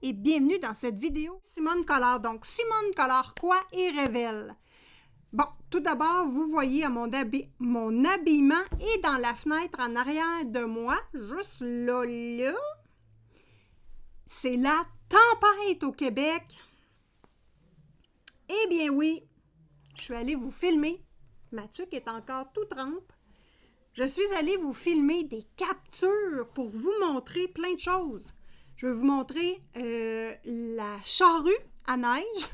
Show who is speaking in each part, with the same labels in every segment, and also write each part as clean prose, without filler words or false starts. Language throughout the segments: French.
Speaker 1: et bienvenue dans cette vidéo. Simone Collard. Donc, Simone Collard quoi et révèle? Bon, tout d'abord, vous voyez mon habillement est dans la fenêtre en arrière de moi, juste là. C'est la tempête au Québec. Eh bien oui, je suis allée vous filmer. Ma tuque est encore tout trempe. Je suis allée vous filmer des captures pour vous montrer plein de choses. Je vais vous montrer la charrue à neige.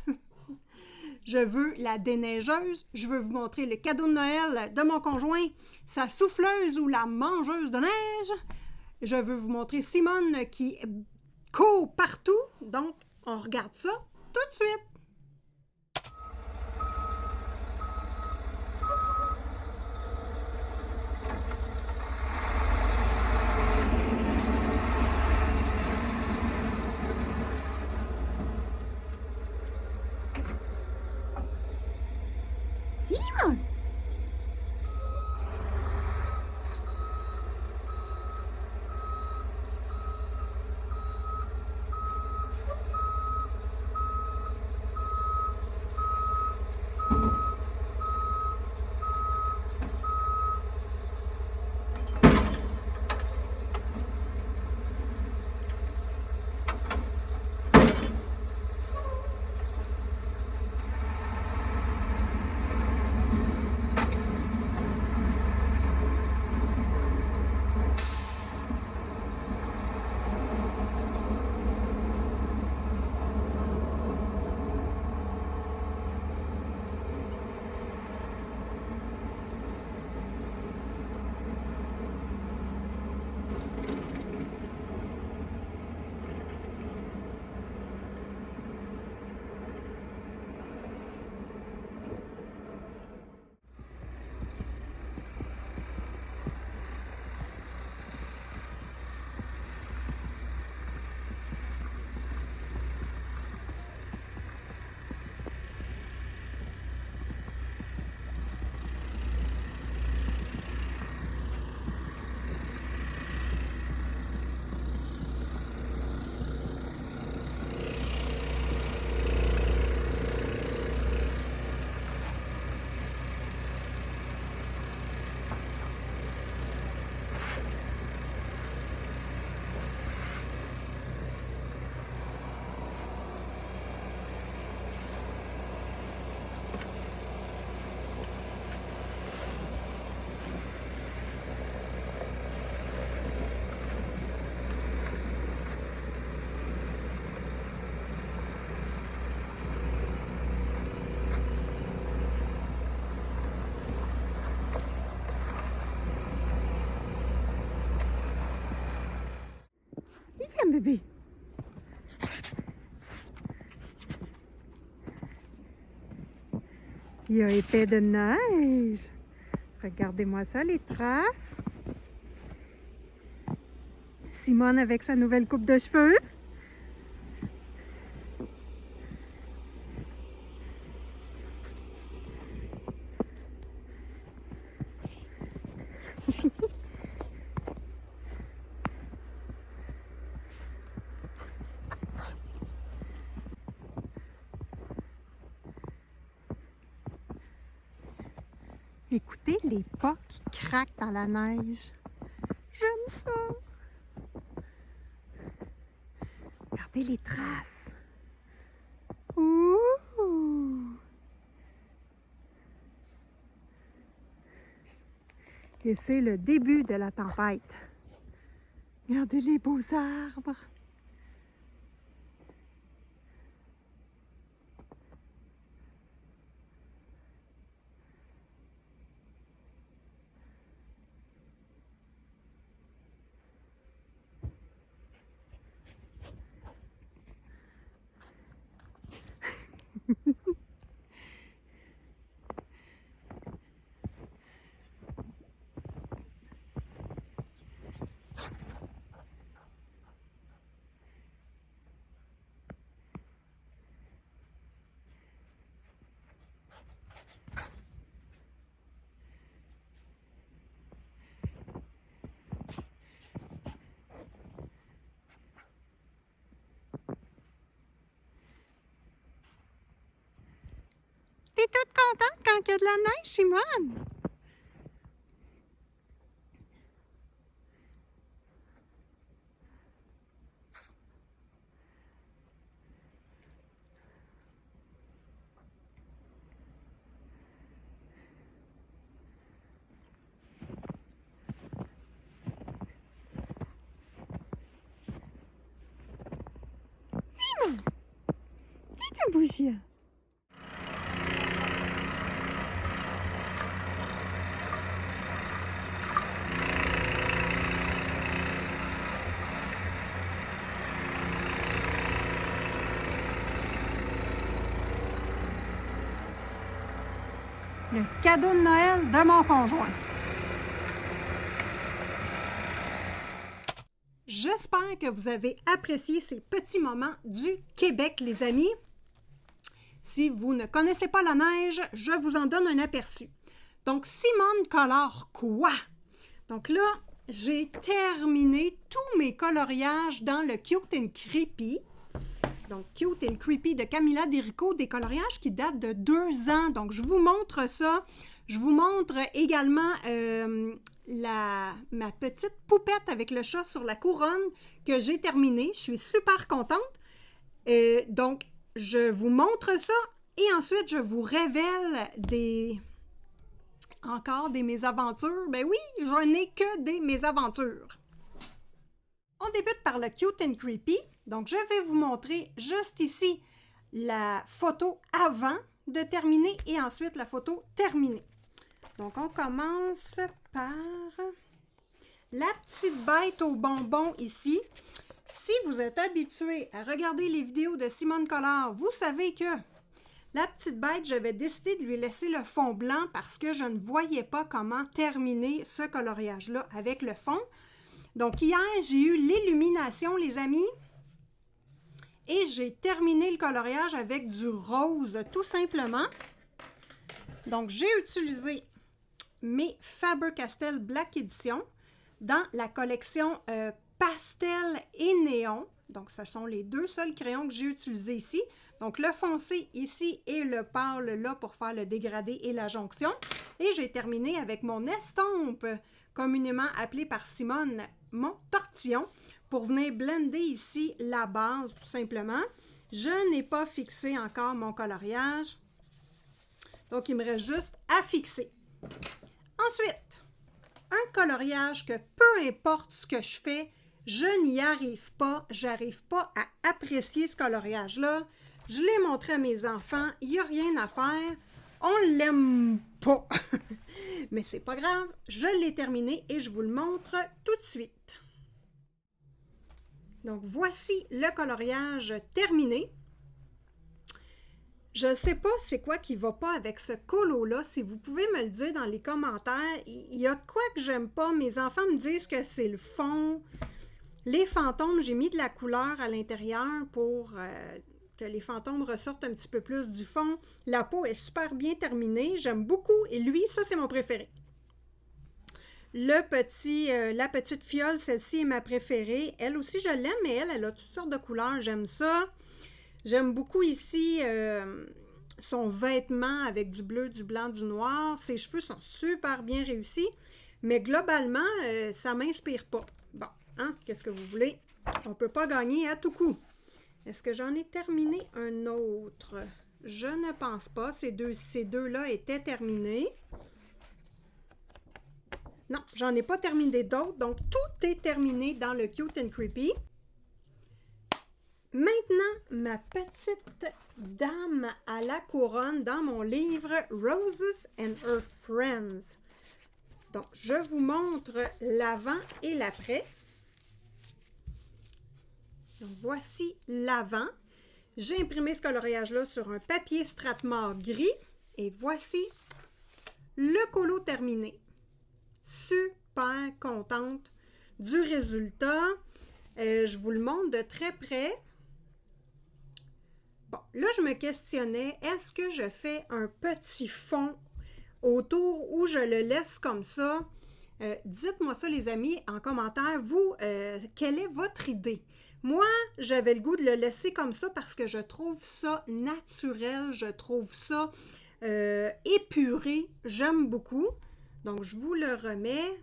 Speaker 1: Je veux la déneigeuse. Je veux vous montrer le cadeau de Noël de mon conjoint, sa souffleuse ou la mangeuse de neige. Je veux vous montrer Simone qui court partout. Donc, on regarde ça tout de suite.
Speaker 2: Simon! Viens, bébé. Il y a épais de neige. Regardez-moi ça, les traces. Simone avec sa nouvelle coupe de cheveux. Écoutez les pas qui craquent dans la neige. J'aime ça. Regardez les traces. Ouh! Et c'est le début de la tempête. Regardez les beaux arbres. qu'il y a de la neige, Simone? Simon! Dis-tu bouger? Le cadeau de Noël de mon conjoint.
Speaker 1: J'espère que vous avez apprécié ces petits moments du Québec, les amis. Si vous ne connaissez pas la neige, je vous en donne un aperçu. Donc, Simone colore quoi? Donc là, j'ai terminé tous mes coloriages dans le Cute and Creepy. Donc, Cute and Creepy de Camilla Derico, des coloriages qui datent de 2 ans. Donc, je vous montre ça. Je vous montre également ma petite poupette avec le chat sur la couronne que j'ai terminée. Je suis super contente. Donc, je vous montre ça et ensuite, je vous révèle encore des mésaventures. Ben oui, je n'ai que des mésaventures. On débute par le Cute and Creepy. Donc, je vais vous montrer juste ici la photo avant de terminer et ensuite la photo terminée. Donc, on commence par la petite bête au bonbon ici. Si vous êtes habitué à regarder les vidéos de Simone Collard, vous savez que la petite bête, j'avais décidé de lui laisser le fond blanc parce que je ne voyais pas comment terminer ce coloriage-là avec le fond. Donc, hier, j'ai eu l'illumination, les amis. Et j'ai terminé le coloriage avec du rose, tout simplement. Donc, j'ai utilisé mes Faber-Castell Black Edition dans la collection Pastel et Néon. Donc, ce sont les 2 seuls crayons que j'ai utilisés ici. Donc, le foncé ici et le pâle là pour faire le dégradé et la jonction. Et j'ai terminé avec mon estompe, communément appelé par Simone mon tortillon, pour venir blender ici la base, tout simplement. Je n'ai pas fixé encore mon coloriage. Donc, il me reste juste à fixer. Ensuite, un coloriage que peu importe ce que je fais, je n'y arrive pas. J'arrive pas à apprécier ce coloriage-là. Je l'ai montré à mes enfants. Il n'y a rien à faire. On l'aime pas. Mais c'est pas grave. Je l'ai terminé et je vous le montre tout de suite. Donc, voici le coloriage terminé. Je ne sais pas c'est quoi qui ne va pas avec ce colo-là. Si vous pouvez me le dire dans les commentaires, il y a de quoi que j'aime pas. Mes enfants me disent que c'est le fond. Les fantômes, j'ai mis de la couleur à l'intérieur pour que les fantômes ressortent un petit peu plus du fond. La peau est super bien terminée. J'aime beaucoup. Et lui, ça, c'est mon préféré. La petite fiole, celle-ci est ma préférée. Elle aussi, je l'aime, mais elle a toutes sortes de couleurs. J'aime ça. J'aime beaucoup ici son vêtement avec du bleu, du blanc, du noir. Ses cheveux sont super bien réussis. Mais globalement, ça ne m'inspire pas. Bon, hein, qu'est-ce que vous voulez? On ne peut pas gagner à tout coup. Est-ce que j'en ai terminé un autre? Je ne pense pas. Ces deux-là étaient terminés. Non, j'en ai pas terminé d'autres. Donc, tout est terminé dans le Cute and Creepy. Maintenant, ma petite dame à la couronne dans mon livre Roses and Her Friends. Donc, je vous montre l'avant et l'après. Donc, voici l'avant. J'ai imprimé ce coloriage-là sur un papier Strathmore gris. Et voici le colo terminé. Super contente du résultat. Je vous le montre de très près. Bon, là, je me questionnais, est-ce que je fais un petit fond autour ou je le laisse comme ça? Dites-moi ça, les amis, en commentaire. Vous, quelle est votre idée? Moi, j'avais le goût de le laisser comme ça parce que je trouve ça naturel, je trouve ça épuré. J'aime beaucoup. Donc, je vous le remets.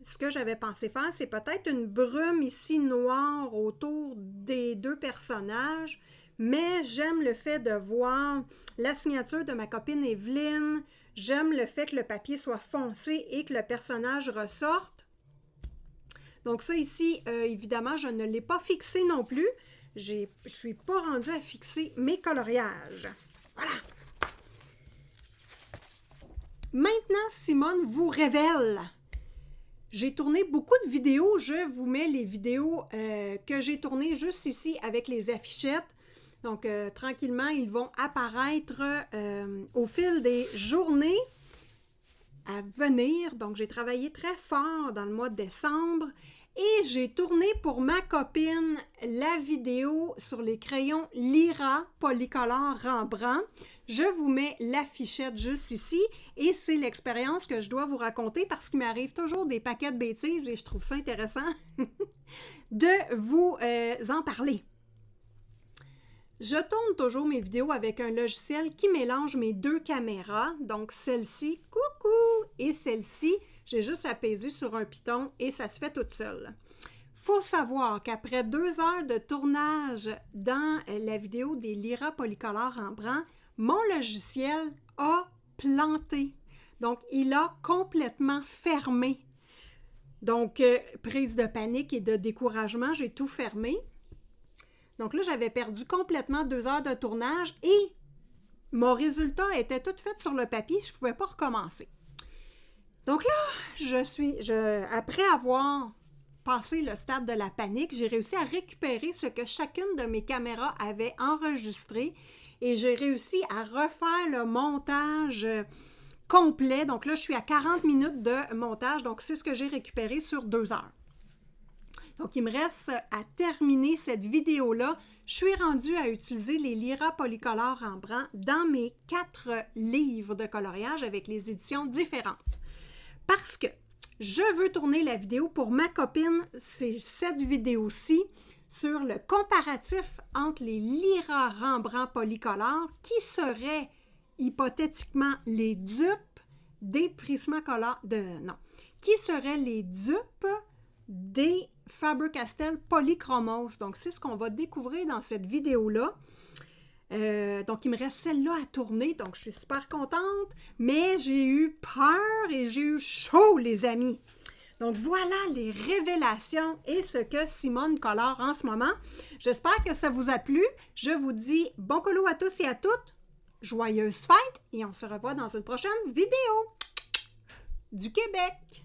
Speaker 1: Ce que j'avais pensé faire, c'est peut-être une brume ici noire autour des deux personnages. Mais j'aime le fait de voir la signature de ma copine Evelyne. J'aime le fait que le papier soit foncé et que le personnage ressorte. Donc ça ici, évidemment, je ne l'ai pas fixé non plus. Je ne suis pas rendue à fixer mes coloriages. Voilà. Maintenant, Simone vous révèle. J'ai tourné beaucoup de vidéos. Je vous mets les vidéos que j'ai tournées juste ici avec les affichettes. Donc, tranquillement, ils vont apparaître au fil des journées à venir. Donc, j'ai travaillé très fort dans le mois de décembre et j'ai tourné pour ma copine la vidéo sur les crayons Lyra Polycolor Rembrandt. Je vous mets l'affichette juste ici et c'est l'expérience que je dois vous raconter parce qu'il m'arrive toujours des paquets de bêtises et je trouve ça intéressant de vous en parler. Je tourne toujours mes vidéos avec un logiciel qui mélange mes deux caméras. Donc, celle-ci, coucou, et celle-ci, j'ai juste à peser sur un piton et ça se fait toute seule. Faut savoir qu'après 2 heures de tournage dans la vidéo des Lyra Polycolor Rembrandt, mon logiciel a planté. Donc, il a complètement fermé. Donc, prise de panique et de découragement, j'ai tout fermé. Donc là, j'avais perdu complètement 2 heures de tournage et mon résultat était tout fait sur le papier. Je ne pouvais pas recommencer. Donc là, après avoir passé le stade de la panique, j'ai réussi à récupérer ce que chacune de mes caméras avait enregistré et j'ai réussi à refaire le montage complet. Donc là, je suis à 40 minutes de montage. Donc, c'est ce que j'ai récupéré sur 2 heures. Donc, il me reste à terminer cette vidéo-là. Je suis rendue à utiliser les Lyra Polycolor Rembrandt dans mes 4 livres de coloriage avec les éditions différentes. Parce que je veux tourner la vidéo pour ma copine, c'est cette vidéo-ci, sur le comparatif entre les Lyra Rembrandt Polycolor qui seraient hypothétiquement les dupes des Prismacolor, qui seraient les dupes des Faber-Castell Polychromos. Donc, c'est ce qu'on va découvrir dans cette vidéo-là. Donc, il me reste celle-là à tourner. Donc, je suis super contente. Mais j'ai eu peur et j'ai eu chaud, les amis. Donc, voilà les révélations et ce que Simone colore en ce moment. J'espère que ça vous a plu. Je vous dis bon colo à tous et à toutes. Joyeuses fêtes et on se revoit dans une prochaine vidéo du Québec.